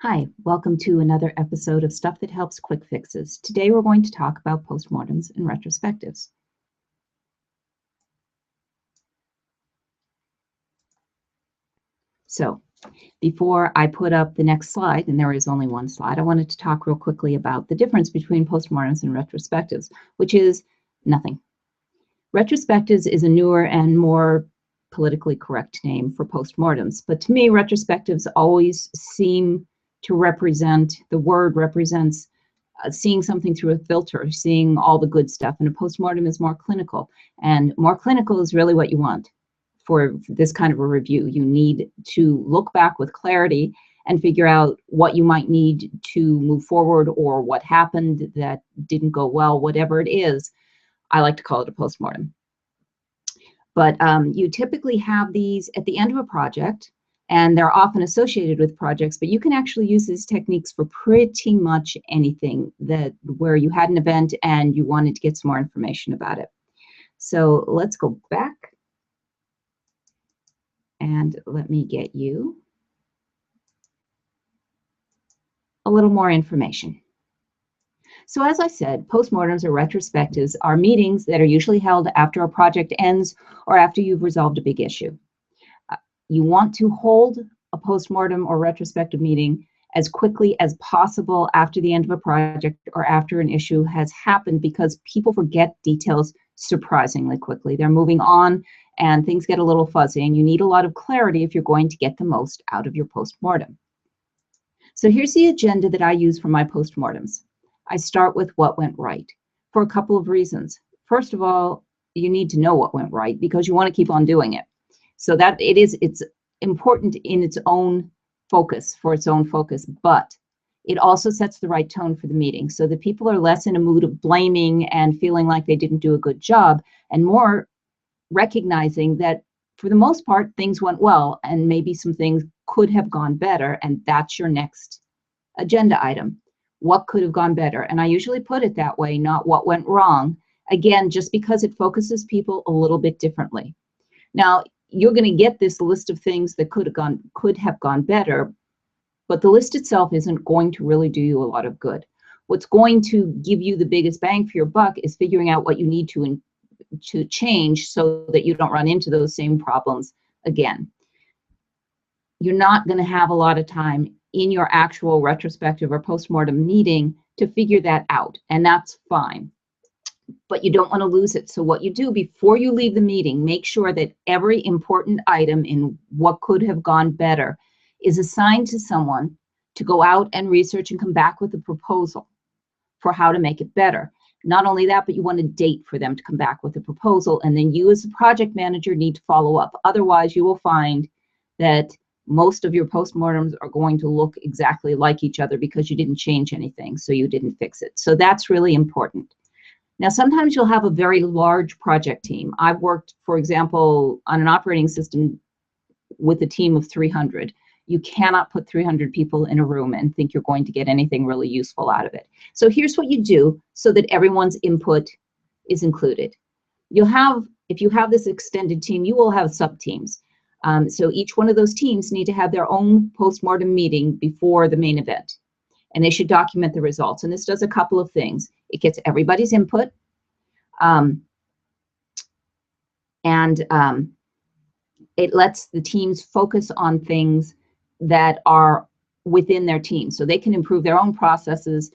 Hi, welcome to another episode of Stuff That Helps Quick Fixes. Today we're going to talk about postmortems and retrospectives. So, before I put up the next slide, and there is only one slide, I wanted to talk real quickly about the difference between postmortems and retrospectives, which is nothing. Retrospectives is a newer and more politically correct name for postmortems, but to me, retrospectives always seem to represent, the word represents seeing something through a filter, seeing all the good stuff, and a postmortem is more clinical. And more clinical is really what you want for this kind of a review. You need to look back with clarity and figure out what you might need to move forward or what happened that didn't go well, whatever it is. I like to call it a postmortem. But you typically have these at the end of a project, and they're often associated with projects, but you can actually use these techniques for pretty much anything where you had an event and you wanted to get some more information about it. So let's go back and let me get you a little more information. So as I said, postmortems or retrospectives are meetings that are usually held after a project ends or after you've resolved a big issue. You want to hold a postmortem or retrospective meeting as quickly as possible after the end of a project or after an issue has happened, because people forget details surprisingly quickly. They're moving on and things get a little fuzzy, and you need a lot of clarity if you're going to get the most out of your postmortem. So here's the agenda that I use for my postmortems. I start with what went right for a couple of reasons. First of all, you need to know what went right because you want to keep on doing it. So that it's important in its own focus, but it also sets the right tone for the meeting so that people are less in a mood of blaming and feeling like they didn't do a good job, and more recognizing that for the most part, things went well and maybe some things could have gone better, and that's your next agenda item. What could have gone better? And I usually put it that way, not what went wrong. Again, just because it focuses people a little bit differently. Now, you're going to get this list of things that could have gone better, but the list itself isn't going to really do you a lot of good. What's going to give you the biggest bang for your buck is figuring out what you need to change so that you don't run into those same problems again. You're not going to have a lot of time in your actual retrospective or postmortem meeting to figure that out, and that's fine. But you don't want to lose it. So what you do before you leave the meeting, make sure that every important item in what could have gone better is assigned to someone to go out and research and come back with a proposal for how to make it better. Not only that, but you want a date for them to come back with a proposal, and then you as the project manager need to follow up. Otherwise, you will find that most of your postmortems are going to look exactly like each other because you didn't change anything, so you didn't fix it. So that's really important. Now, sometimes you'll have a very large project team. I've worked, for example, on an operating system with a team of 300. You cannot put 300 people in a room and think you're going to get anything really useful out of it. So here's what you do so that everyone's input is included. If you have this extended team, you will have sub-teams. So each one of those teams need to have their own postmortem meeting before the main event, and they should document the results. And this does a couple of things. It gets everybody's input, it lets the teams focus on things that are within their team, so they can improve their own processes,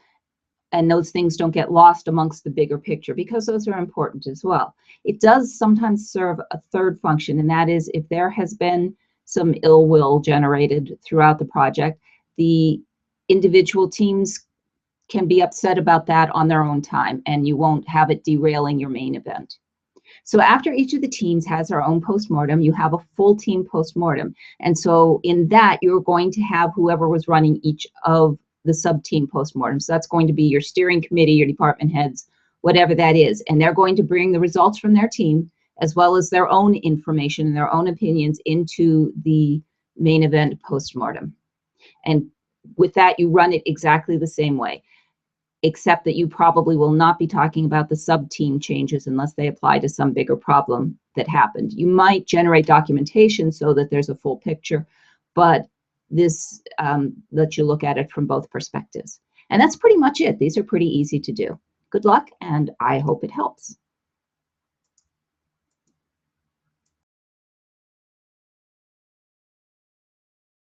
and those things don't get lost amongst the bigger picture, because those are important as well. It does sometimes serve a third function, and that is if there has been some ill will generated throughout the project, the individual teams can be upset about that on their own time, and you won't have it derailing your main event. So after each of the teams has their own postmortem, you have a full team postmortem. And so in that, you're going to have whoever was running each of the sub-team postmortems. So that's going to be your steering committee, your department heads, whatever that is. And they're going to bring the results from their team, as well as their own information and their own opinions, into the main event postmortem. And with that, you run it exactly the same way, except that you probably will not be talking about the sub-team changes unless they apply to some bigger problem that happened. You might generate documentation so that there's a full picture, but this lets you look at it from both perspectives. And that's pretty much it. These are pretty easy to do. Good luck, and I hope it helps.